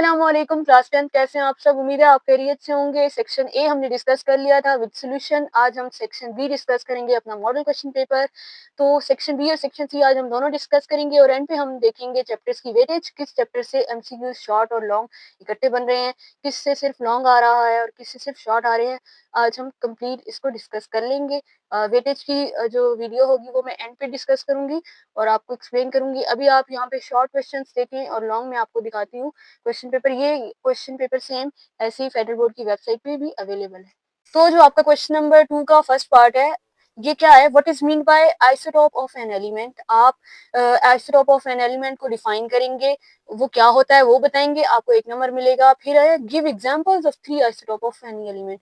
अस्सलामुअलैकुम क्लास 10 कैसे हैं आप सब। उम्मीद है आप खैरियत से होंगे। सेक्शन ए हमने डिस्कस कर लिया था विद सॉल्यूशन। आज हम सेक्शन बी डिस्कस करेंगे, अपना मॉडल क्वेश्चन पेपर। तो सेक्शन बी और सेक्शन सी आज हम दोनों डिस्कस करेंगे और एंड पे हम देखेंगे चैप्टर्स की वेटेज, किस चैप्टर से एमसीक्यू शॉर्ट और लॉन्ग इकट्ठे बन रहे हैं, किससे सिर्फ लॉन्ग आ रहा है और किससे सिर्फ शॉर्ट आ रहे हैं। आज हम कंप्लीट इसको डिस्कस कर लेंगे। वेटेज की जो वीडियो होगी वो मैं एंड पे डिस्कस करूंगी और आपको एक्सप्लेन करूंगी। अभी आप यहाँ पे शॉर्ट क्वेश्चंस देखें और लॉन्ग में आपको दिखाती हूँ क्वेश्चन पेपर। ये क्वेश्चन पेपर सेम ऐसे ही फेडरल बोर्ड की वेबसाइट पे भी अवेलेबल है। तो जो आपका क्वेश्चन नंबर 2 का फर्स्ट पार्ट है, ये क्या है, what is mean bye isotope of an element. आप आइसोटोप ऑफ एन एलिमेंट को डिफाइन करेंगे, वो क्या होता है वो बताएंगे, आपको 1 नंबर मिलेगा। फिर है give examples of 3 isotope of any element.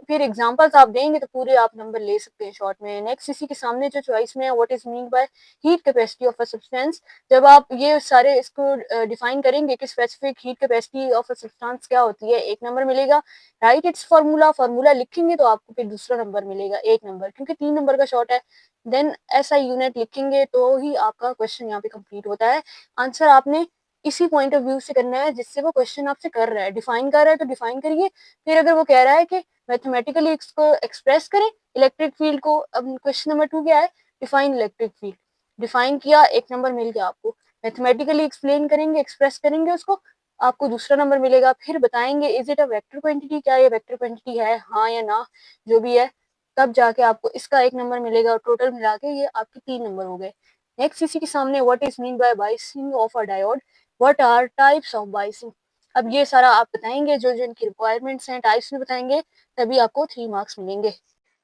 फिर एग्जांपल्स आप देंगे तो पूरे आप नंबर ले सकते हैं शॉर्ट में। नेक्स्ट इसी के सामने जो चॉइस में है, what is mean by heat capacity of a substance. जब आप ये सारे इसको डिफाइन करेंगे कि specific heat capacity of a substance क्या होती है, 1 नंबर मिलेगा। राइट इट्स फार्मूला, फार्मूला लिखेंगे तो आपको फिर दूसरा नंबर मिलेगा 1 नंबर, क्योंकि 3 नंबर का शॉर्ट है। देन ऐसा यूनिट लिखेंगे तो ही आपका क्वेश्चन यहाँ पे कंप्लीट होता है। आंसर आपने इसी पॉइंट ऑफ व्यू से करना है जिससे वो क्वेश्चन आपसे कर रहा है। डिफाइन कर रहा है तो डिफाइन करिए। फिर अगर वो कह रहा है कि मैथमेटिकली इसको एक्सप्रेस करें इलेक्ट्रिक फील्ड को, अब क्वेश्चन नंबर 2 क्या है, डिफाइन इलेक्ट्रिक फील्ड। डिफाइन किया, 1 नंबर मिल गया आपको। मैथमेटिकली एक्सप्लेन करेंगे, एक्सप्रेस करेंगे उसको, आपको दूसरा नंबर मिलेगा। फिर बताएंगे is it a vector quantity, क्या ये वेक्टर क्वांटिटी है, हाँ या ना, जो भी है, तब जाके आपको इसका 1 नंबर मिलेगा और टोटल मिला के ये आपके 3 नंबर हो गए। नेक्स्ट इसी के सामने what is mean by biasing of a diode, what are types of biasing. अब ये सारा आप बताएंगे, जो जो इनकी रिक्वायरमेंट्स हैं टाइप्स में बताएंगे, तभी आपको 3 मार्क्स मिलेंगे।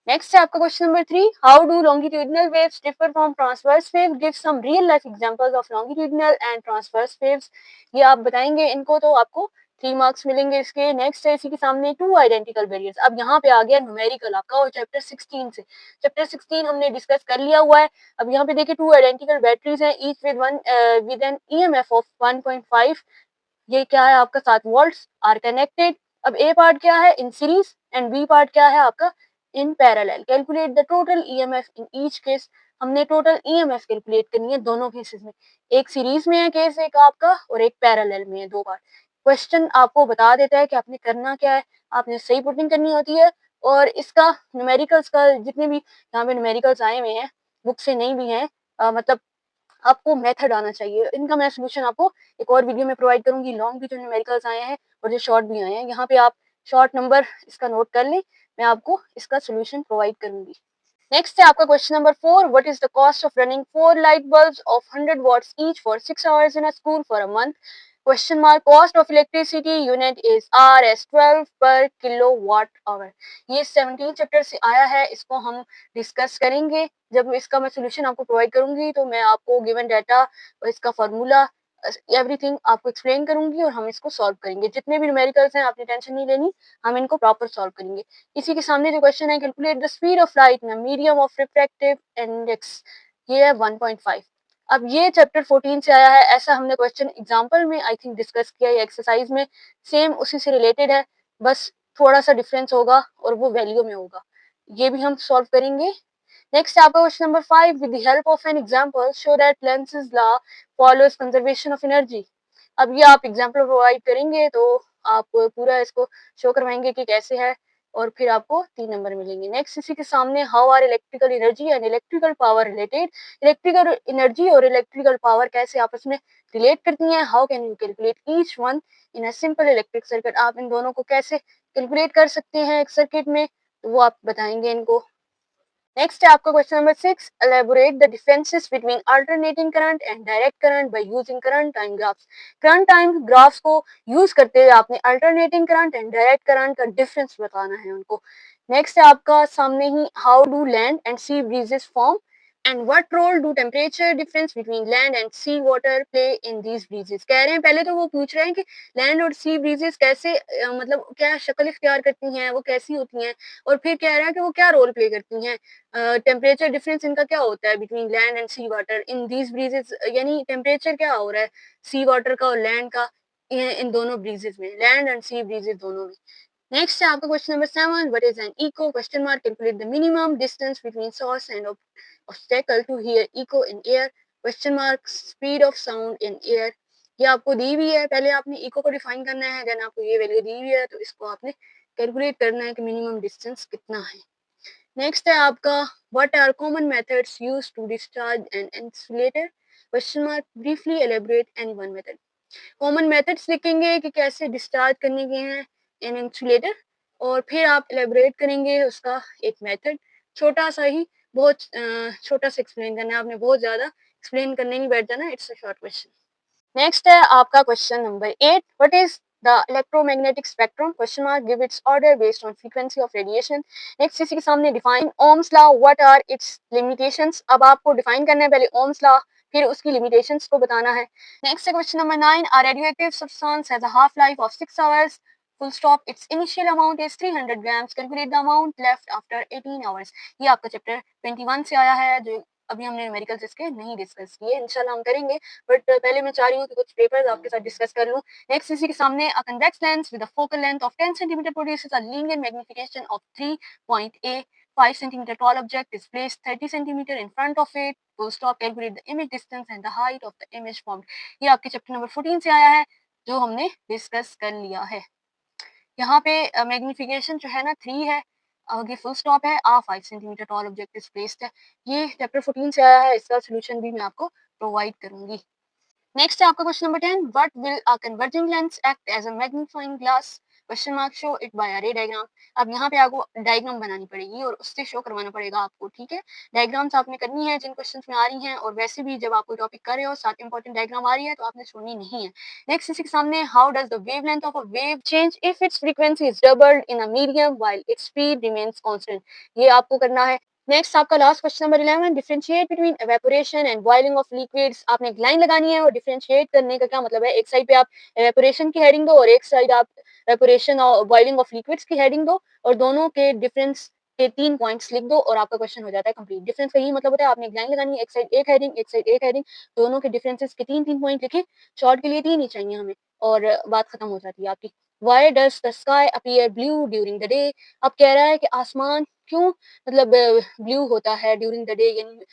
नेक्स्ट है आपका question number 3, how do longitudinal waves differ from transverse wave, give some real life examples of longitudinal and transverse waves. ये आप बताएंगे इनको तो आपको 3 मार्क्स मिलेंगे इसके। नेक्स्ट है इसी के सामने टू आइडेंटिकल बैरियर्स। अब यहाँ पे आ गया न्यूमेरिकल आपका और चैप्टर 16 से। चैप्टर 16 हमने डिस्कस कर लिया हुआ है। अब यहाँ पे देखिए टू आइडेंटिकल बैटरीज हैं, each with an EMF of 1.5। ये क्या है आपका 7 वोल्ट्स आर कनेक्टेड। अब ए पार्ट क्या है, in series, and B part क्या है आपका, in parallel. Calculate the total EMF in each case. हमने टोटल ईएमएफ कैलकुलेट करनी है दोनों केसेस में। एक सीरीज में है केस एक आपका और एक पैरेलल में है, 2 बार। क्वेश्चन आपको बता देता है कि आपने करना क्या है, आपने सही पुटिंग करनी होती है। और इसका न्यूमेरिकल्स का जितने भी यहाँ पे न्यूमेरिकल्स आए हुए हैं, बुक से नहीं भी हैं, मतलब आपको मेथड आना चाहिए इनका। मैं सोल्यूशन आपको एक और वीडियो में प्रोवाइड करूंगी। लॉन्ग भी जो न्यूमेरिकल्स आए हैं और जो शॉर्ट भी आए हैं, यहाँ पे आप शॉर्ट नंबर इसका नोट कर लें, मैं आपको इसका सोल्यूशन प्रोवाइड करूंगी। नेक्स्ट है आपका question number 4, what is the cost of running 4 light bulbs of 100 watts each for 6 hours in a school for a month. Question mark, cost of electricity unit is R S 12 per kilowatt hour. ये 17 chapter से आया है, इसको हम discuss करेंगे। जब इसका मैं सोल्यूशन आपको प्रोवाइड करूंगी तो मैं आपको गिवन डाटा और इसका फार्मूला एवरीथिंग आपको एक्सप्लेन करूंगी और हम इसको सॉल्व करेंगे। जितने भी न्यूमेरिकल्स हैं आपने टेंशन नहीं लेनी, हम इनको प्रॉपर सॉल्व करेंगे। इसी के सामने जो क्वेश्चन है, calculate the speed of light in medium of refractive index, ये है 1.5। अब ये चैप्टर 14 से आया है, ऐसा हमने क्वेश्चन एग्जांपल में आई थिंक डिस्कस किया है, एक्सरसाइज में सेम उसी से रिलेटेड है, बस थोड़ा सा डिफरेंस होगा और वो वैल्यू में होगा। ये भी हम सॉल्व करेंगे। नेक्स्ट आपका question number 5, with the help of an example show that Lenz's law follows conservation of energy. अब ये आप एग्जांपल प्रोवाइड करेंगे तो आप पूरा इसको शो करवाएंगे कि कैसे है और फिर आपको 3 नंबर मिलेंगे। नेक्स्ट इसी के सामने, how are electrical energy and electrical power related. Electrical energy और इलेक्ट्रिकल पावर कैसे आपस में रिलेट करती हैं, how can you calculate each one in a simple electric circuit. आप इन दोनों को कैसे कैलकुलेट कर सकते हैं एक सर्किट में, तो वो आप बताएंगे इनको। नेक्स्ट है आपका question number 6, elaborate the differences between alternating current and direct current by using current time graphs। Current time graphs को यूज करते हुए आपने alternating current and direct current का डिफरेंस बताना है उनको। नेक्स्ट है आपका सामने ही, how do land and sea breezes form and what role do temperature difference between land and sea water play in these breezes. कह रहे हैं, पहले तो वो पूछ रहे हैं कि लैंड और सी ब्रीजेस कैसे मतलब क्या शक्ल इख्तियार करती हैं, वो कैसी होती हैं, और फिर कह रहा है कि वो क्या रोल प्ले करती हैं। टेम्परेचर डिफरेंस इनका क्या होता है between land and sea water in these breezes, यानी टेम्परेचर क्या हो रहा है सी वाटर का और लैंड का इन दोनों ब्रीजेस में, लैंड एंड सी ब्रीजेस दोनों में। नेक्स्ट है आपका question number 7, what is an echo, question mark, calculate the minimum distance between source and obstacle to hear echo in air, question mark, speed of sound in air. ये आपको दी हुई है, पहले आपने इको को डिफाइन करना है, देन आपको ये वैल्यू दी हुई है, तो इसको आपने कैलकुलेट करना है कि मिनिमम डिस्टेंस कितना है। नेक्स्ट है आपका what are common methods used to discharge an insulator, question mark, briefly elaborate any one method. Common methods लिखेंगे कि कैसे डिस्चार्ज करने के हैं एन इंसुलेटर, और फिर आप एलेबोरेट करेंगे उसका एक मेथड, छोटा सा ही, बहुत छोटा सा एक्सप्लेन करना है आपने, बहुत ज़्यादा एक्सप्लेन करने नहीं बैठ जाना, it's a short question. Next है आपका question number 8, what is the electromagnetic spectrum, question mark, give its order based on frequency of radiation. Next इसी के सामने define Ohm's law, what are its limitations. अब आपको डिफाइन करना है पहले ओम्स लॉ, फिर उसकी लिमिटेशंस को बताना है। नेक्स्ट है question number 9, a radioactive substance has a half life of 6 hours, full stop, its initial amount is 300 grams, calculate the amount left after 18 hours। ये आपका चैप्टर 21 से आया है, जो अभी हमने न्यूमेरिकल्स इसके नहीं डिस्कस किए, इंशाल्लाह हम करेंगे, बट पहले मैं चाह रही हूँ कि कुछ पेपर्स आपके साथ डिस्कस कर लूँ। नेक्स्ट इसी के सामने, अ convex lens with a focal length of 10 centimetre produces a linear magnification of 3.a 5 centimeter tall object is placed 30 centimeter in front of it, full stop, calculate the image distance and the height of the image formed। ये आपके chapter number 14 से आया है, जो हमने discuss कर लिया है। यहाँ पे मैग्निफिकेशन जो है ना 3 है, आगे फुल स्टॉप है, 5 centimetre tall object is placed है। ये चैप्टर 14 से आया है, इसका सोल्यूशन भी मैं आपको प्रोवाइड करूंगी। नेक्स्ट है आपका question number 10, what will a converging lens act as a magnifying glass, question mark, show it by a ray diagram. अब यहाँ पे आपको डायग्राम बनानी पड़ेगी और उससे शो करवाना पड़ेगा आपको, ठीक है। डायग्राम्स आपने करनी है जिन क्वेश्चंस में आ रही हैं, और वैसे भी जब आप कोई टॉपिक कर रहे हो साथ इंपॉर्टेंट डायग्राम आ रही है तो आपने छोड़नी नहीं है। नेक्स्ट इसी के सामने, how does the wavelength of a wave change if it's frequency is doubled in a medium while its speed remains constant. ये आपको करना है। नेक्स्ट आपका last question number 11, differentiate between evaporation and boiling of liquids. आपने एक line लगानी है, और डिफरेंशिएट करने का क्या मतलब है, एक साइड पे आप एवेपोरेशन की हेडिंग दो और एक साइड आप एवेपोरेशन और बॉइलिंग ऑफ लिक्विड्स की हेडिंग दो, और दोनों के डिफरेंस के 3 पॉइंट्स लिख दो और आपका क्वेश्चन हो जाता है कंप्लीट। डिफरेंस का यही मतलब होता है, आपने एक लाइन लगानी है, एक साइड एक हेडिंग, एक साइड एक हेडिंग, दोनों के डिफरेंसेस के 3 पॉइंट लिखे। शॉर्ट के लिए 3 ही चाहिए हमें, और बात खत्म हो जाती है आपकी। Why does the sky appear blue during the day? अब कह रहा है कि आसमान क्यों मतलब ब्लू होता है ड्यूरिंग द डे, यानी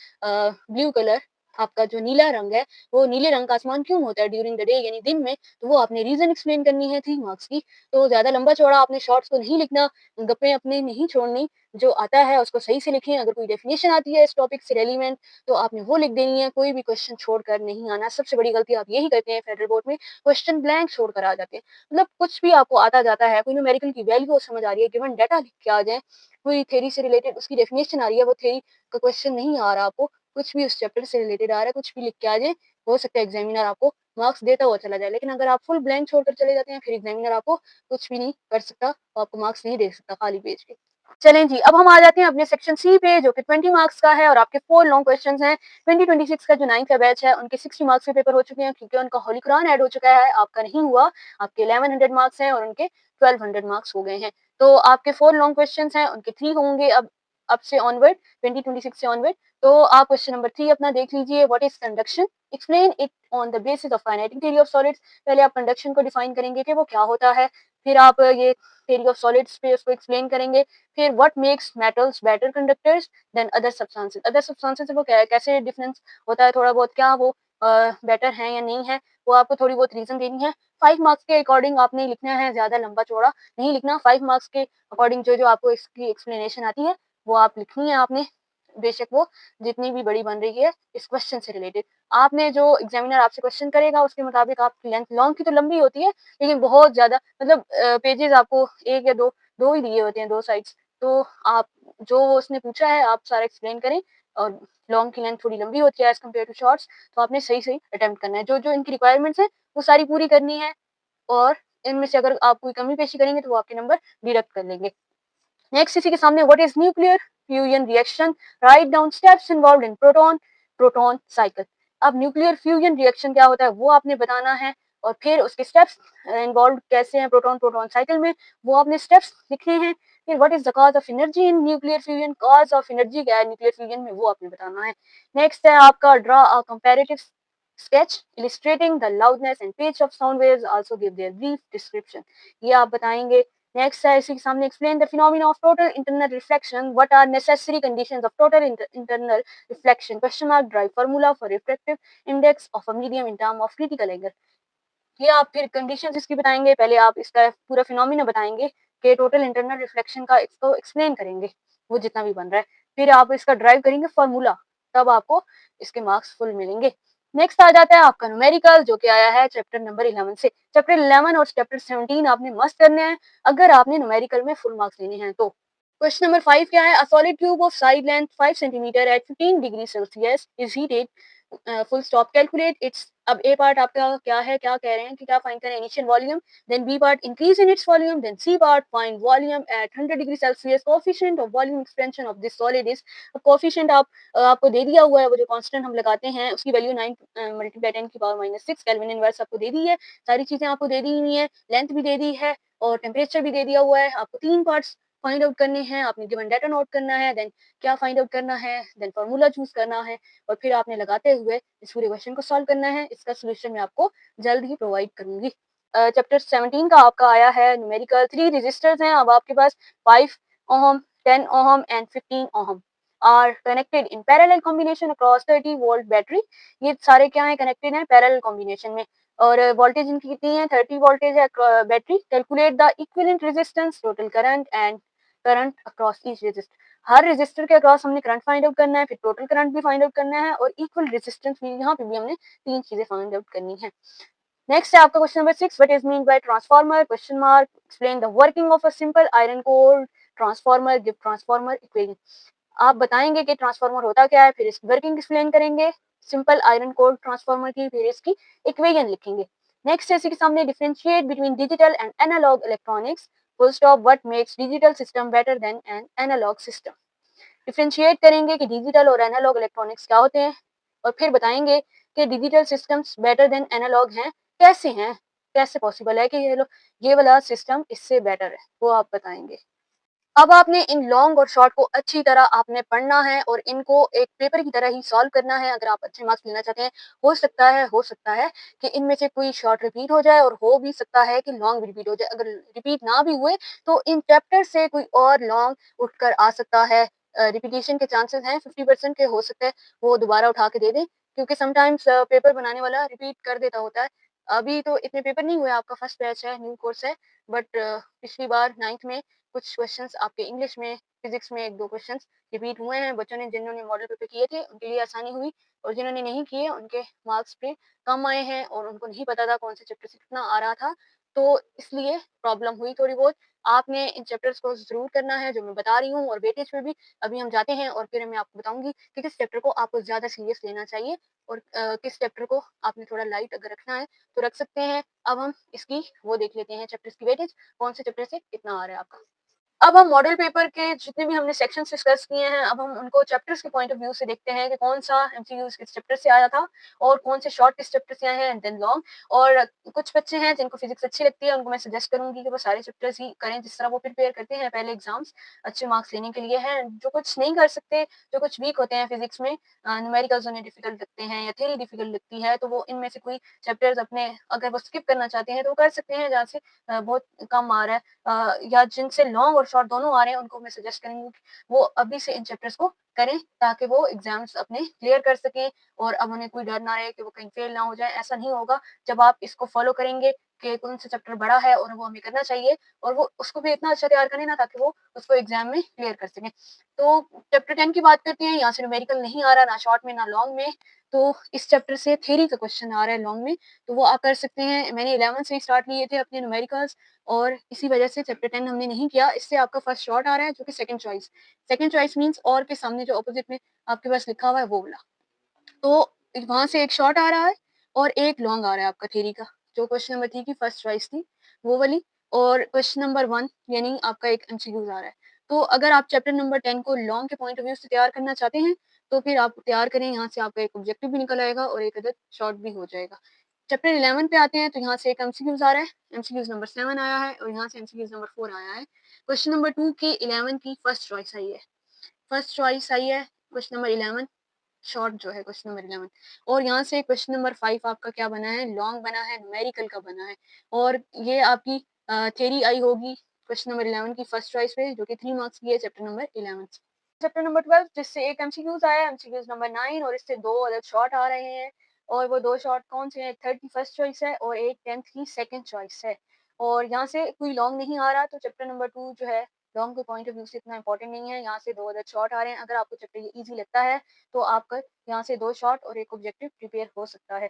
ब्लू कलर, आपका जो नीला रंग है, वो नीले रंग का आसमान क्यों होता है ड्यूरिंग द डे यानी दिन में, तो वो आपने रीजन एक्सप्लेन करनी है 3 मार्क्स की। तो ज्यादा लंबा चौड़ा आपने शॉर्ट्स को नहीं लिखना, गप्पे अपने नहीं छोड़नी, जो आता है उसको सही से लिखें। अगर कोई डेफिनेशन आती है इस टॉपिक से रेलिवेंट तो आपने वो लिख देनी है, कोई भी क्वेश्चन छोड़कर नहीं आना। सबसे बड़ी गलती आप यही करते हैं फेडरल बोर्ड में, क्वेश्चन ब्लैंक छोड़कर आ जाते हैं। मतलब कुछ भी आपको आता जाता है, कोई न्यूमेरिकल की वैल्यू समझ आ रही है, गिवन डाटा लिख के आ जाए, कोई थ्योरी से रिलेटेड उसकी डेफिनेशन आ रही है, वो थ्योरी का क्वेश्चन नहीं आ रहा आपको, कुछ भी उस चैप्टर से रिलेटेड आ रहा है, कुछ भी लिख के आ जाए, हो सकता है एग्जामिनर आपको मार्क्स देता हुआ चला जाए। लेकिन अगर आप फुल ब्लैंक छोड़कर चले जाते हैं, फिर एग्जामिनर आपको कुछ भी नहीं कर सकता, वो आपको मार्क्स नहीं दे सकता खाली पेज के। चलें जी, अब हम आ जाते हैं अपने सेक्शन सी पे, जो कि 20 मार्क्स का है, और आपके 4 लॉन्ग क्वेश्चंस हैं। 2026 का जो 9th का बैच है, उनके 60 मार्क्स के पेपर हो चुके हैं, क्योंकि उनका होली कुरान ऐड हो चुका है, आपका नहीं हुआ। आपके 1100 मार्क्स हैं और उनके 1200 मार्क्स हो गए हैं। तो आपके 4 लॉन्ग क्वेश्चंस हैं, उनके 3 होंगे अब से ऑनवर्ड, 2026 से ऑनवर्ड। तो आप क्वेश्चन नंबर 3 अपना देख लीजिए, what is conduction, explain it on the basis of kinetic theory of solids. पहले आप कंडक्शन को डिफाइन करेंगे कि वो क्या होता है, फिर आप ये थ्योरी ऑफ सॉलिड्स पे उसको एक्सप्लेन करेंगे। फिर what makes metals better conductors than other substances, other substances से वो कैसे डिफरेंस होता है, थोड़ा बहुत क्या वो बेटर है या नहीं है, वो आपको थोड़ी बहुत रीजन देनी है। 5 मार्क्स के अकॉर्डिंग आपने लिखना है, ज्यादा लंबा चौड़ा नहीं लिखना। 5 मार्क्स के अकॉर्डिंग जो जो आपको इसकी एक्सप्लेनेशन आती है वो आप लिखनी है आपने, बेशक वो जितनी भी बड़ी बन रही है इस क्वेश्चन से रिलेटेड। आपने जो एग्जामिनर आपसे क्वेश्चन करेगा उसके मुताबिक आपकी लेंथ, लॉन्ग की तो लंबी होती है लेकिन बहुत ज्यादा, मतलब पेजेस आपको एक या दो ही दिए होते हैं, 2 साइड्स। तो आप जो उसने पूछा है आप सारा एक्सप्लेन करें, और लॉन्ग की लेंथ थोड़ी लंबी होती है एज कम्पेयर टू शॉर्ट्स, तो आपने सही सही अटेम्प्ट करना है, जो जो इनकी रिक्वायरमेंट्स है वो सारी पूरी करनी है, और इनमें से अगर आप कोई कमी पेशी करेंगे तो वो आपके नंबर डिडक्ट कर लेंगे। नेक्स्ट इसी के सामने, what is nuclear fusion reaction, write down steps involved in proton proton cycle. अब न्यूक्लियर फ्यूजन रिएक्शन क्या होता है वो आपने बताना है, और फिर उसके स्टेप्स इन्वॉल्व कैसे हैं प्रोटॉन प्रोटॉन साइकिल में, वो आपने स्टेप्स लिखने हैं। फिर what is the cause of energy in nuclear fusion, cause of energy क्या है न्यूक्लियर फ्यूजन में, वो आपने बताना है। नेक्स्ट है आपका draw a comparative sketch illustrating the loudness and pitch of sound waves, also give their brief description, ये आप बताएंगे। नेक्स्ट है इसी के सामने, explain the phenomena of total internal reflection, what are necessary conditions of total internal reflection, question mark, derive formula for refractive index of a medium in term of critical angle। ये आप फिर conditions इसकी बताएँगे, पहले आप इसका पूरा phenomena बताएँगे कि टोटल इंटरनल रिफ्लेक्शन का इसको एक्सप्लेन करेंगे, वो जितना भी बन रहा है। फिर आप इसका ड्राइव करेंगे फ़ॉर्मूला, तब आपको इसके मार्क्स फुल मिलेंगे। नेक्स्ट आ जाता है आपका न्यूमेरिकल जो कि आया है चैप्टर नंबर 11 से। चैप्टर 11 और चैप्टर 17 आपने मस्त करने हैं, अगर आपने न्यूमेरिकल में फुल मार्क्स लेने हैं तो। क्वेश्चन नंबर 5 क्या है? A solid tube of side length 5 centimetre at 15 degree Celsius is heated full stop calculate its. अब ए पार्ट आपका क्या है, क्या कह रहे हैं कि क्या फाइंड करें? Initial volume, then B part increase in its volume, then C part find volume at 100 degree Celsius, coefficient of volume expansion of this solid is. अब कोएफिशिएंट आपको दे दिया हुआ है, वो जो कांस्टेंट हम लगाते हैं उसकी वैल्यू 9 मल्टीप्लाई 10 की पावर -6 केल्विन इनवर्स आपको दे दी है। सारी चीजें आपको दे दी हुई हैं, लेंथ भी दे दी है और टेम्परेचर भी दे दिया हुआ है। आपको तीन पार्ट्स फाइंड आउट करने हैं, आपने गिवन डाटा नोट करना है, देन क्या फाइंड आउट करना है, देन फार्मूला चूज करना है और फिर आपने लगाते हुए इस पूरे क्वेश्चन को सॉल्व करना है। इसका सॉल्यूशन मैं आपको जल्द ही प्रोवाइड करूंगी। चैप्टर 17 का आपका आया है न्यूमेरिकल। 3 रेजिस्टर्स हैं अब आपके पास, 5 ohm, 10 ohm and 15 ohm are connected in parallel combination across 30 volt battery. ये सारे क्या है? कनेक्टेड हैं पैरेलल कॉम्बिनेशन में और वोल्टेज इनकी कितनी है? 30 वोल्टेज है battery. Calculate the equivalent resistance, total current and current across each resistor. हर रेजिस्टर के अक्रॉस हमने करंट फाइंड आउट करना है, फिर टोटल करंट भी फाइंड आउट करना है और इक्वल रेजिस्टेंस भी, यहाँ पे भी हमने तीन चीजें फाइंड आउट करनी है। नेक्स्ट है आपका question number 6, what is mean bye transformer? Question mark. Explain the working of a simple iron core transformer, give transformer equation. आप बताएंगे कि ट्रांसफार्मर होता क्या है, फिर इसकी वर्किंग एक्सप्लेन करेंगे सिंपल आयरन कोर ट्रांसफार्मर की, फिर इसकी इक्वेशन लिखेंगे। नेक्स्ट है इसी के सामने differentiate between digital and analog electronics, full stop, what makes digital system better than an analog system. Differentiate करेंगे कि डिजिटल और एनालॉग इलेक्ट्रॉनिक्स क्या होते हैं और फिर बताएंगे कि digital systems better than analog हैं, कैसे हैं, कैसे पॉसिबल है कि ये वाला सिस्टम इससे बेटर है, वो आप बताएंगे। अब आपने इन लॉन्ग और शॉर्ट को अच्छी तरह आपने पढ़ना है और इनको एक पेपर की तरह ही सॉल्व करना है अगर आप अच्छे मार्क्स लेना चाहते हैं। हो सकता है कि इनमें से कोई शॉर्ट रिपीट हो जाए और हो भी सकता है कि लॉन्ग रिपीट हो जाए। अगर रिपीट ना भी हुए तो इन चैप्टर से कोई और लॉन्ग उठकर आ सकता है। रिपीटेशन के चांसेस हैं 50% के, हो सकता है वो दोबारा उठा के दे दें क्योंकि समटाइम्स पेपर बनाने वाला रिपीट कर देता होता है। अभी तो इतने पेपर नहीं हुए, आपका फर्स्ट बैच है, न्यू कोर्स है, बट पिछली बार 9th में कुछ क्वेश्चंस आपके इंग्लिश में, फिजिक्स में 1-2 क्वेश्चंस रिपीट हुए हैं। बच्चों ने, जिन्होंने मॉडल पेपर किए थे उनके लिए आसानी हुई और जिन्होंने नहीं किए उनके मार्क्स पे कम आए हैं और उनको नहीं पता था कौन से चैप्टर से कितना आ रहा था, तो इसलिए प्रॉब्लम हुई थोड़ी बहुत। आपने इन चैप्टर्स को ज़रूर करना है जो मैं बता रही हूँ और वेटेज पे भी अभी हम जाते हैं और फिर मैं आपको बताऊँगी कि किस चैप्टर को आपको ज़्यादा सीरियस लेना चाहिए और किस चैप्टर को आपने थोड़ा लाइट अगर रखना है तो रख सकते हैं। अब हम इसकी वो देख लेते हैं चैप्टर्स की वेटेज, कौन से चैप्टर से कितना आ रहा है आपका। अब हम मॉडल पेपर के जितने भी हमने सेक्शंस डिस्कस किए हैं, अब हम उनको चैप्टर्स के पॉइंट ऑफ व्यू से देखते हैं कि कौन-सा एमसीक्यूज़ किस चैप्टर से आया था और कौन से शॉर्ट किस चैप्टर से आए हैं एंड देन लॉन्ग। और कुछ बच्चे हैं जिनको फिजिक्स अच्छी लगती है, उनको मैं सजेस्ट करूँगी कि वो सारे चैप्टर्स ही करें जिस तरह वो प्रिपेयर करते हैं पहले एग्ज़ाम्स अच्छे मार्क्स लेने के लिए हैं। जो कुछ नहीं कर सकते, जो कुछ वीक होते हैं फिजिक्स में, न्यूमेरिकल्स उन्हें डिफिकल्ट लगते हैं या थ्योरी डिफिकल्ट लगती है, तो वो इनमें से कोई चैप्टर्स अपने अगर वो स्किप करना चाहते हैं तो वो कर सकते हैं जहाँ से बहुत कम आ रहा है। या जिनसे लॉन्ग और शॉर्ट दोनों आ रहे हैं उनको मैं सजेस्ट करूँगी कि वो अभी से इन चैप्टर्स को करें ताकि वो एग्जाम्स अपने क्लियर कर सकें और अब उन्हें कोई डर ना रहे कि वो कहीं फेल ना हो जाए। ऐसा नहीं होगा जब आप इसको फॉलो करेंगे कि कौन सा चैप्टर बड़ा है और वो हमें करना चाहिए और वो उसको भी इतना अच्छा तैयार करें ना ताकि वो उसको एग्जाम में क्लियर कर सकें। तो चैप्टर 10 की बात करते हैं, यहाँ से न्यूमेरिकल नहीं आ रहा, ना शॉर्ट में ना लॉन्ग में, तो इस चैप्टर से थ्योरी का क्वेश्चन आ रहा है लॉन्ग में, तो वो आप कर सकते हैं। मैंने 11 से ही स्टार्ट लिए थे अपने न्यूमेरिकल्स और इसी वजह से चैप्टर 10 हमने नहीं किया। इससे आपका फर्स्ट शॉर्ट आ रहा है जो कि second choice. Second choice means और के सामने जो अपोजिट में आपके पास लिखा हुआ है वो वाला। तो वहाँ से एक शॉर्ट आ रहा है और एक लॉन्ग आ रहा है आपका थ्योरी का। जो क्वेश्चन नंबर 3 की फर्स्ट चॉइस थी वो वाली और क्वेश्चन नंबर 1 यानी आपका एक एमसीक्यूज़ आ रहा है। तो अगर आप चैप्टर नंबर 10 को लॉन्ग के पॉइंट ऑफ व्यू से तैयार करना चाहते हैं, तो फिर आप तैयार करें, यहाँ से आपका एक ऑब्जेक्टिव भी निकल आएगा और एक अदर शॉर्ट भी हो जाएगा। चैप्टर 11 पे आते हैं तो यहाँ से एक एमसीक्यूज़ आ रहा है, एमसीक्यूज़ नंबर 7 आया है और यहाँ से एमसीक्यूज़ नंबर 4 आया है। क्वेश्चन नंबर 2 की 11 की फर्स्ट चॉइस आई है। फर्स्ट चॉइस आई है क्वेश्चन नंबर 11 शॉर्ट जो है क्वेश्चन नंबर 11 और यहाँ से क्वेश्चन नंबर 5 आपका क्या बना है? लॉन्ग बना है, न्यूमेरिकल का बना है और ये आपकी थ्योरी आई होगी क्वेश्चन नंबर 11 की फर्स्ट चॉइस पे जो कि 3 मार्क्स की है चैप्टर नंबर 11 से। चैप्टर नंबर 12 जिससे एक एमसीक्यूज़ आया है, एमसीक्यूज़ नंबर 9 और इससे 2 अलग शॉर्ट आ रहे हैं। और वो 2 शॉर्ट कौन से हैं, एक 3rd की फर्स्ट चॉइस है और एक 10th की सेकंड चॉइस है। और यहाँ से कोई लॉन्ग नहीं आ रहा, तो चैप्टर नंबर 2 जो है लॉन्ग के पॉइंट ऑफ व्यू से इतना इम्पोर्टेंट नहीं है। यहाँ से 2 अदर शॉर्ट आ रहे हैं। अगर आपको चैप्टर ये ईज़ी लगता है, तो आपका यहाँ से 2 शॉर्ट और 1 ऑब्जेक्टिव प्रिपेयर हो सकता है।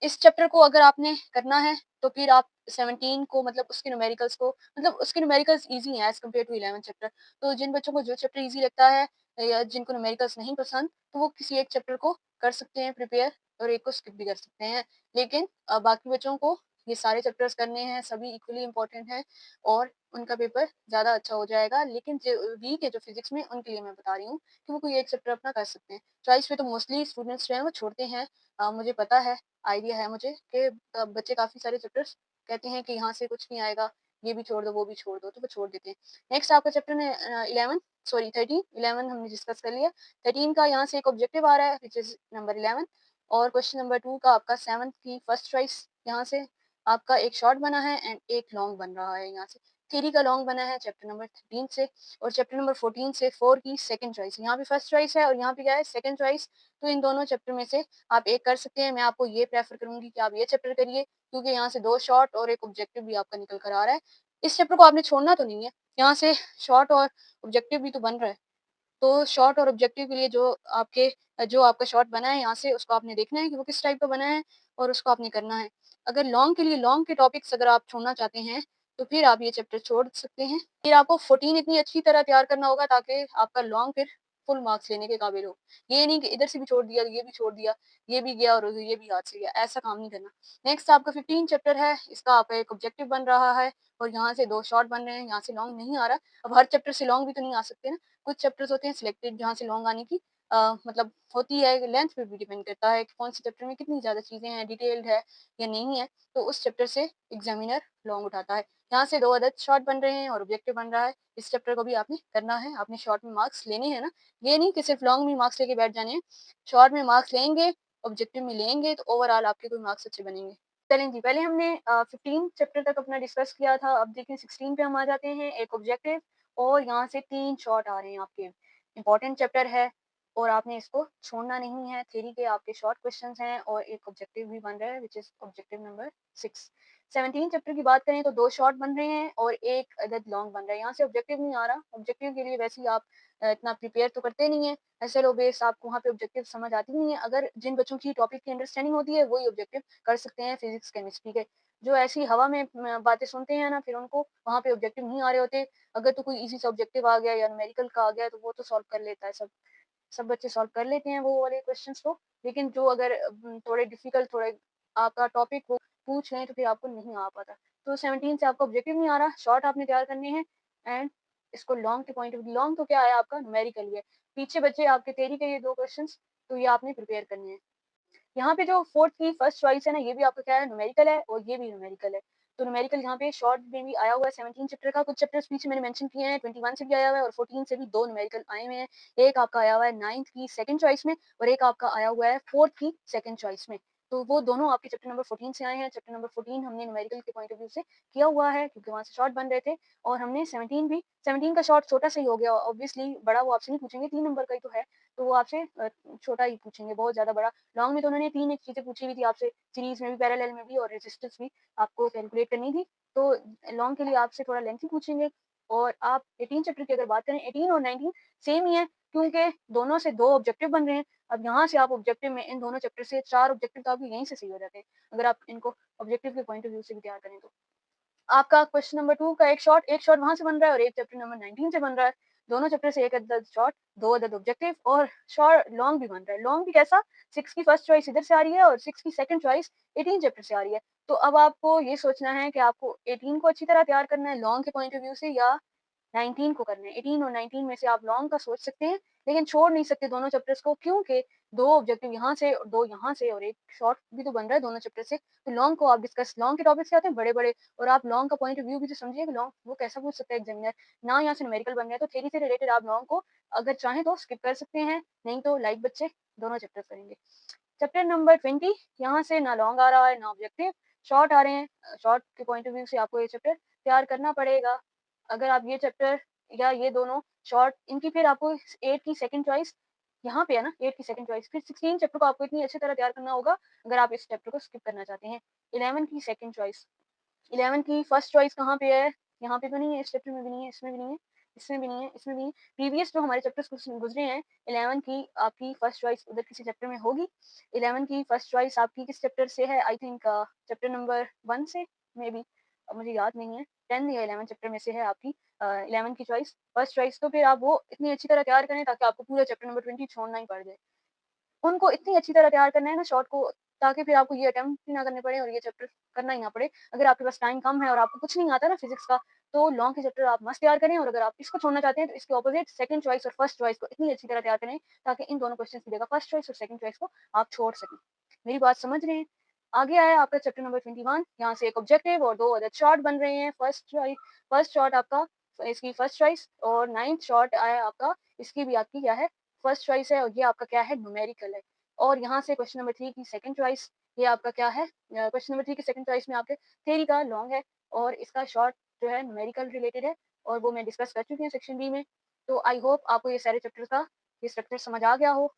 इस चैप्टर को अगर आपने करना है, तो फिर आप 17 को मतलब उसके न्यूमेरिकल्स को मतलब उसके न्यूमेरिकल्स ईज़ी हैं एज़ कम्पेयर टू 11 चैप्टर। तो जिन बच्चों को जो चैप्टर ईज़ी लगता है या जिनको न्यूमेरिकल्स नहीं पसंद, तो वो किसी एक चैप्टर को कर सकते हैं प्रिपेयर और एक को स्किप भी कर सकते हैं। लेकिन बाकी बच्चों को ये सारे चैप्टर्स करने हैं, सभी इक्वली इम्पोर्टेंट हैं और उनका पेपर ज़्यादा अच्छा हो जाएगा। लेकिन जो वीक है जो फिज़िक्स में, उनके लिए मैं बता रही हूँ कि वो कोई एक चैप्टर अपना कर सकते हैं। चॉइस पे तो मोस्टली स्टूडेंट्स जो हैं वो छोड़ते हैं। मुझे पता है, आइडिया है मुझे कि बच्चे काफ़ी सारे चैप्टर्स कहते हैं कि यहाँ से कुछ नहीं आएगा, ये भी छोड़ दो, वो भी छोड़ दो, तो वो छोड़ देते हैं। नेक्स्ट आपका चैप्टर में 11 सॉरी 13 11 हमने डिस्कस कर लिया। 13 का यहाँ से एक ऑब्जेक्टिव आ रहा है व्हिच इज़ नंबर 11 और क्वेश्चन नंबर 2 का आपका 7th की फर्स्ट चॉइस यहाँ से आपका एक शॉर्ट बना है एंड एक लॉन्ग बन रहा है यहाँ से। थ्योरी का लॉन्ग बना है चैप्टर नंबर 13 से और चैप्टर नंबर 14 से 4 की सेकंड चॉइस। यहाँ पे फर्स्ट चॉइस है और यहाँ पे क्या है सेकंड चॉइस। तो इन दोनों चैप्टर में से आप एक कर सकते हैं। मैं आपको ये प्रेफ़र करूँगी कि आप ये चैप्टर करिए, क्योंकि यहाँ से 2 शॉर्ट और 1 ऑब्जेक्टिव भी आपका निकल कर आ रहा है। इस चैप्टर को आपने छोड़ना तो नहीं है, यहाँ से शॉर्ट और ऑब्जेक्टिव भी तो बन रहा है। तो शॉर्ट और ऑब्जेक्टिव के लिए जो आपका शॉर्ट बना है यहाँ से उसको आपने देखना है कि वो किस टाइप का बना है और उसको आपने करना है। अगर लॉन्ग के लिए लॉन्ग के टॉपिक्स अगर आप छोड़ना चाहते हैं, तो फिर आप ये चैप्टर छोड़ सकते हैं। फिर आपको 14 इतनी अच्छी तरह तैयार करना होगा ताकि आपका लॉन्ग फिर फुल मार्क्स लेने के काबिल हो। ये नहीं कि इधर से भी छोड़ दिया, ये भी छोड़ दिया, ये भी गया और ये भी हाथ से गया, ऐसा काम नहीं करना। नेक्स्ट आपका 15 चैप्टर है, इसका आपका एक ऑब्जेक्टिव बन रहा है और यहाँ से 2 शॉर्ट बन रहे हैं, यहाँ से लॉन्ग नहीं आ रहा। अब हर चैप्टर से लॉन्ग भी तो नहीं आ सकते ना। कुछ चैप्टर्स होते हैं सिलेक्टेड जहाँ से लॉन्ग आने की मतलब होती है, लेंथ पे भी डिपेंड करता है कि कौन से चैप्टर में कितनी ज़्यादा चीज़ें हैं, डिटेल्ड है या नहीं है, तो उस चैप्टर से एग्जामिनर लॉन्ग उठाता है। यहाँ से 2 अदद शॉर्ट बन रहे हैं और ऑब्जेक्टिव बन रहा है। इस चैप्टर को भी आपने करना है, आपने शॉर्ट में मार्क्स लेने हैं ना, ये नहीं कि सिर्फ लॉन्ग में मार्क्स लेके बैठ जाने हैं। शॉर्ट में मार्क्स लेंगे, ऑब्जेक्टिव में लेंगे, तो ओवरऑल आपके कोई मार्क्स अच्छे बनेंगे। चलें जी, पहले हमने 15 चैप्टर तक अपना डिस्कस किया था, अब देखिए 16 पे हम आ जाते हैं। एक ऑब्जेक्टिव और यहाँ से 3 शॉर्ट आ रहे हैं आपके। इम्पोर्टेंट चैप्टर है और आपने इसको छोड़ना नहीं है। थ्योरी के आपके शॉर्ट क्वेश्चंस हैं और एक ऑब्जेक्टिव भी बन रहा है which is objective number 6। 17 chapter की बात करें तो 2 शॉर्ट बन रहे हैं और 1 अदद लॉन्ग बन रहा है। यहाँ से ऑब्जेक्टिव नहीं आ रहा। ऑब्जेक्टिव के लिए वैसे ही आप इतना प्रिपेयर तो करते नहीं हैं। एसएलओ बेस आपको वहाँ पे ऑब्जेक्टिव समझ आती नहीं है। अगर जिन बच्चों की टॉपिक की अंडरस्टैंडिंग होती है, वही ऑब्जेक्टिव कर सकते हैं फिज़िक्स, केमिस्ट्री के। जो ऐसी हवा में बातें सुनते हैं ना, फिर उनको वहाँ पे ऑब्जेक्टिव नहीं आ रहे होते। अगर तो कोई ईज़ी सा ऑब्जेक्टिव आ गया या न्यूमेरिकल का आ गया, तो वो तो सॉल्व कर लेता है सब। सब बच्चे सॉल्व कर लेते हैं वो वाले क्वेश्चंस को। लेकिन जो अगर थोड़े डिफ़िकल्ट थोड़े आपका टॉपिक वो पूछ लें, तो फिर आपको नहीं आ पाता। तो 17 से आपका ऑब्जेक्टिव नहीं आ रहा, शॉर्ट आपने तैयार करने हैं एंड इसको लॉन्ग के पॉइंट ऑफ व्यू, लॉन्ग तो क्या है आपका न्यूमेरिकल ही है। पीछे बचे आपके थ्योरी के ये 2 क्वेश्चंस, तो ये आपने प्रिपेयर करने हैं। यहाँ पे जो 4th की फर्स्ट चॉइस है ना, ये भी आपका क्या है न्यूमेरिकल है और ये भी न्यूमेरिकल है। तो न्यूमेरिकल यहाँ पे शॉर्ट में भी आया हुआ है 17 चैप्टर का, कुछ चैप्टर्स पीछे मैंने मेंशन किए हैं, 21 से भी आया हुआ है और 14 से भी 2 न्यूमेरिकल आए हुए हैं। एक आपका आया हुआ है 9th की सेकंड चॉइस में और एक आपका आया हुआ है 4th की सेकंड चॉइस में। तो वो दोनों आपके चैप्टर नंबर 14 से आए हैं। चैप्टर नंबर 14 हमने न्यूमेरिकल के पॉइंट ऑफ व्यू से किया हुआ है क्योंकि वहाँ से शॉर्ट बन रहे थे और हमने 17 का शॉर्ट छोटा सा ही हो गया ऑब्वियसली, बड़ा वो आपसे नहीं पूछेंगे, 3 नंबर का ही तो है, तो वो आपसे छोटा ही पूछेंगे, बहुत ज़्यादा बड़ा लॉन्ग में तो उन्होंने 3 एक चीज़ें पूछी हुई थी आपसे, सीरीज़ में भी, पैरेलल में भी और रेजिस्टेंस भी आपको कैलकुलेट करनी थी। तो लॉन्ग के लिए आपसे थोड़ा लेंथी पूछेंगे और आप 18 चैप्टर की अगर बात करें, 18 और 19 सेम ही है क्योंकि दोनों से 2 ऑब्जेक्टिव बन रहे हैं। अब यहाँ से आप ऑब्जेक्टिव में इन दोनों चैप्टर से 4 ऑब्जेक्टिव तो आपके यहीं से सही हो जाते हैं, अगर आप इनको ऑब्जेक्टिव के पॉइंट ऑफ व्यू से भी तैयार करें तो। आपका क्वेश्चन नंबर 2 का एक शॉट वहाँ से बन रहा है और एक चैप्टर नंबर 19 से बन रहा है। दोनों चैप्टर से 1 अदद शॉर्ट, 2 अदद ऑब्जेक्टिव और शॉर्ट लॉन्ग भी बन रहा है। लॉन्ग भी कैसा? 6 की फर्स्ट चॉइस इधर से आ रही है और 6 की सेकंड चॉइस 18 चैप्टर से आ रही है। तो अब आपको ये सोचना है कि आपको 18 को अच्छी तरह तैयार करना है लॉन्ग के पॉइंट ऑफ व्यू से या 19 को करना है। 18 और 19 में से आप लॉन्ग का सोच सकते हैं, लेकिन छोड़ नहीं सकते दोनों चैप्टर्स को क्योंकि 2 ऑब्जेक्टिव यहाँ से और 2 यहाँ से और 1 शॉर्ट भी तो बन रहा है दोनों चैप्टर से। तो लॉन्ग को आप डिस्कस लॉन्ग के टॉपिक्स क्या होते हैं बड़े-बड़े और आप लॉन्ग का पॉइंट ऑफ व्यू भी तो समझिए कि लॉन्ग वो कैसा पूछ सकता है एग्जामिनर। ना यहाँ से न्यूमेरिकल बन गया तो थ्योरी से रिलेटेड आप लॉन्ग को अगर चाहें तो स्किप कर सकते हैं, नहीं तो लाइक बच्चे दोनों चैप्टर्स करेंगे। चैप्टर नंबर 20 यहाँ से ना लॉन्ग आ रहा है ना ऑब्जेक्टिव, शॉर्ट आ रहे हैं। शॉर्ट के पॉइंट ऑफ व्यू से आपको ये चैप्टर तैयार करना पड़ेगा। अगर आप ये चैप्टर या ये दोनों शॉर्ट इनकी फिर आपको 8 की सेकंड चॉइस यहाँ पे है ना 8 की सेकंड चॉइस, फिर 16 चैप्टर को आपको इतनी अच्छी तरह तैयार करना होगा, अगर आप इस चैप्टर को स्किप करना चाहते हैं। 11 की सेकंड चॉइस, 11 की फर्स्ट चॉइस कहाँ पे है? यहाँ पे तो नहीं है, इस चैप्टर में भी नहीं है, इसमें भी नहीं है, इसमें भी नहीं है, इसमें भी नहीं है। प्रीवियस जो हमारे चैप्टर्स गुज़रे हैं, 11 की आपकी फर्स्ट चॉइस उधर किसी चैप्टर में होगी। 11 की फर्स्ट चॉइस आपकी किस चैप्टर से है? आई थिंक चैप्टर नंबर 1 से मेबी, मुझे याद नहीं है। 10 या 11 चैप्टर में से है आपकी 11 की चॉइस, फर्स्ट चॉइस। तो फिर आप वो इतनी अच्छी तरह तैयार करें ताकि आपको पूरा चैप्टर नंबर 20 छोड़ना ही पड़ जाए। उनको इतनी अच्छी तरह तैयार करना है ना शॉर्ट को, ताकि फिर आपको ये अटेम्प्ट भी ना करने पड़े और ये चैप्टर करना ही ना पड़े। अगर आपके पास टाइम कम है और आपको कुछ नहीं आता ना फिज़िक्स का, तो लॉन्ग के चैप्टर आप मस्त तैयार करें, और अगर आप इसको छोड़ना चाहते हैं तो इसके ऑपोज़िट सेकंड चॉइस और फर्स्ट चॉइस को इतनी अच्छी तरह तैयार करें ताकि इन दोनों क्वेश्चंस की जगह फर्स्ट चॉइस और सेकंड चॉइस को आप छोड़ सकें। मेरी बात समझ रहे हैं? आगे आया आपका चैप्टर नंबर 21, यहाँ से एक ऑब्जेक्टिव और 2 अदर शॉर्ट बन रहे हैं। फर्स्ट शॉर्ट आपका इसकी फर्स्ट चॉइस, और 9th शॉर्ट आया आपका, इसकी भी आपकी क्या है? फर्स्ट चॉइस है, और ये आपका क्या है? न्यूमेरिकल है। और यहाँ से क्वेश्चन नंबर 3 की सेकंड चॉइस, ये आपका क्या है? क्वेश्चन नंबर 3 की सेकंड चॉइस में आपके थ्योरी का लॉन्ग है, और इसका शॉर्ट जो है न्यूमेरिकल रिलेटेड है, और वो मैं डिस्कस कर चुकी हूँ सेक्शन बी में। तो आई होप आपको ये सारे चैप्टर का ये स्ट्रक्चर समझ आ गया हो।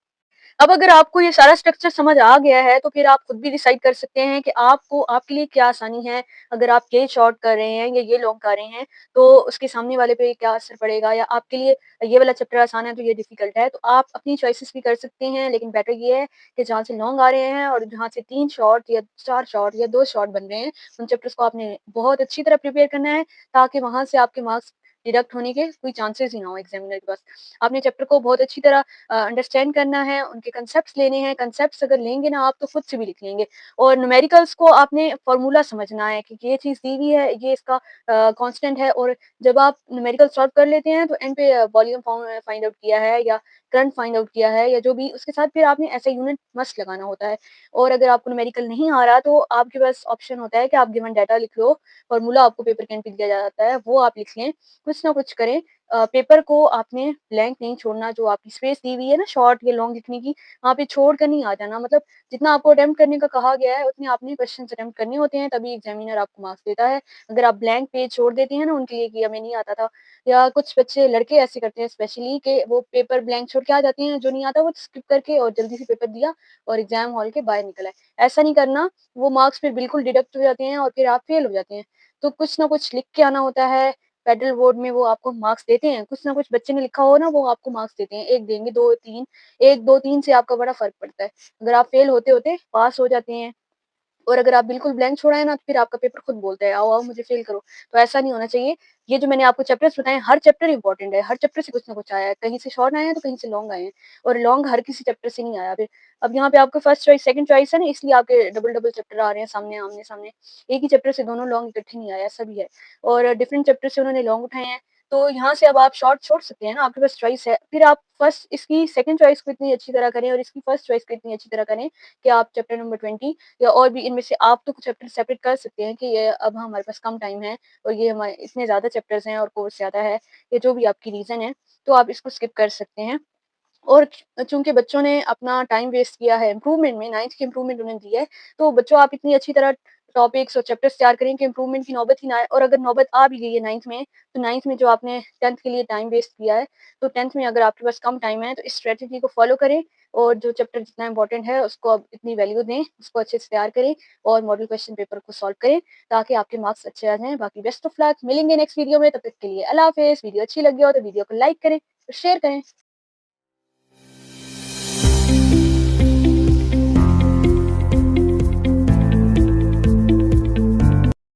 अब अगर आपको ये सारा स्ट्रक्चर समझ आ गया है, तो फिर आप खुद भी डिसाइड कर सकते हैं कि आपको आपके लिए क्या आसानी है। अगर आप ये शॉर्ट कर रहे हैं या ये लॉन्ग कर रहे हैं, तो उसके सामने वाले पे क्या असर पड़ेगा, या आपके लिए ये वाला चैप्टर आसान है तो ये डिफ़िकल्ट है। तो आप अपनी चॉइसेस भी कर सकते हैं, लेकिन बेटर ये है कि जहाँ से लॉन्ग आ रहे हैं और जहाँ से 3 शॉर्ट या 4 शॉर्ट या 2 शॉर्ट बन रहे हैं, उन चैप्टर्स को आपने बहुत अच्छी तरह प्रिपेयर करना है, ताकि वहाँ से आपके मार्क्स डिडक्ट होने के कोई चांसेस ही ना हो एग्ज़ामिनर के पास। आपने चैप्टर को बहुत अच्छी तरह अंडरस्टैंड करना है, उनके कांसेप्ट्स लेने हैं, कांसेप्ट्स अगर लेंगे ना आप तो खुद से भी लिख लेंगे। और न्यूमेरिकल्स को आपने फ़ॉर्मूला समझना है कि ये चीज़ दी हुई है, ये इसका कांस्टेंट है, और जब आप न्यूमेरिकल सॉल्व कर लेते हैं तो एंड पे वॉल्यूम फाइंड आउट किया है या करंट फाइंड आउट किया है या जो भी, उसके साथ फिर आपने ऐसा यूनिट मस्ट लगाना होता है। और अगर आपको न्यूमेरिकल नहीं आ रहा तो आपके पास ऑप्शन होता है कि आप गिवन डाटा लिख लो, फ़ॉर्मूला आपको पेपर के एंड पे दिया जाता है, वो आप लिख लें, कुछ ना कुछ करें। पेपर को आपने ब्लैंक नहीं छोड़ना, जो आपकी स्पेस दी हुई है ना शॉर्ट या लॉन्ग लिखने की, वहाँ पे छोड़ कर नहीं आ जाना। मतलब जितना आपको अटेम्प्ट करने का कहा गया है, उतने आपने क्वेश्चंस अटेम्प्ट करने होते हैं, तभी एग्जामिनर आपको मार्क्स देता है। अगर आप ब्लैंक पेज छोड़ देते हैं ना उनके लिए कि हमें नहीं आता था, या कुछ बच्चे लड़के ऐसे करते हैं स्पेशली कि वो पेपर ब्लैंक छोड़ के आ जाते हैं, जो नहीं आता वो स्किप करके और जल्दी से पेपर दिया और एग्जाम हॉल के बाहर निकल आए। ऐसा नहीं करना, वो मार्क्स फिर बिल्कुल डिडक्ट हो जाते हैं और फिर आप फेल हो जाते हैं। तो कुछ ना कुछ लिख के आना होता है, फेडरल बोर्ड में वो आपको मार्क्स देते हैं, कुछ ना कुछ बच्चे ने लिखा हो ना वो आपको मार्क्स देते हैं, 1 देंगे, 2, 3, 1, 2, 3 से आपका बड़ा फ़र्क पड़ता है। अगर आप फेल होते-होते पास हो जाते हैं, और अगर आप बिल्कुल ब्लैंक छोड़ा है ना, तो फिर आपका पेपर खुद बोलता है, आओ, आओ मुझे फ़ेल करो। तो ऐसा नहीं होना चाहिए। ये जो मैंने आपको चैप्टर्स बताए, हर चैप्टर इम्पोर्टेंट है, हर चैप्टर से कुछ ना कुछ आया है, कहीं से शॉर्ट आए हैं, तो कहीं से लॉन्ग आए हैं, और लॉन्ग हर किसी चैप्टर से नहीं आया फिर। अब यहाँ पे आपका फर्स्ट चॉइस, सेकंड चॉइस है ना, इसलिए आपके डबल-डबल चैप्टर आ रहे हैं सामने, आमने-सामने। एक ही चैप्टर से दोनों लॉन्ग इकट्ठे नहीं आया, ऐसा भी है। और डिफरेंट चैप्टर से उन्होंने लॉन्ग उठाए हैं, तो यहाँ से अब आप शॉर्ट छोड़ सकते हैं ना, आपके पास चॉइस है। फिर आप फर्स्ट इसकी सेकंड चॉइस को इतनी अच्छी तरह करें और इसकी फर्स्ट चॉइस को इतनी अच्छी तरह करें कि आप चैप्टर नंबर 20 या और भी इनमें से आप तो कुछ चैप्टर सेपरेट कर सकते हैं कि ये अब हमारे पास कम टाइम है और ये हमारे इतने ज़्यादा चैप्टर्स हैं और कोर्स ज़्यादा है, या जो भी आपकी रीज़न है, तो आप इसको स्किप कर सकते हैं। और चूँकि बच्चों ने अपना टाइम वेस्ट किया है इम्प्रूवमेंट में, 9th की इम्प्रूवमेंट उन्हें दी है, तो बच्चों आप इतनी अच्छी तरह टॉपिक्स और चैप्टर्स तैयार करें कि इम्प्रूवमेंट की नौबत ही ना आए, और अगर नौबत आ भी गई है 9th में, तो 9th में जो आपने 10th के लिए टाइम वेस्ट किया है, तो 10th में अगर आपके पास कम टाइम है, तो इस स्ट्रैटेजी को फ़ॉलो करें, और जो चैप्टर जितना इम्पोर्टेंट है, उसको आप इतनी वैल्यू दें, उसको अच्छे से तैयार करें और मॉडल क्वेश्चन पेपर को सॉल्व करें, ताकि आपके मार्क्स अच्छे आ जाएँ। बाकी बेस्ट ऑफ लक, मिलेंगे नेक्स्ट वीडियो में, तब तक के लिए अल्लाह हाफ़िज़। वीडियो अच्छी लगी हो तो वीडियो को लाइक करें और शेयर करें।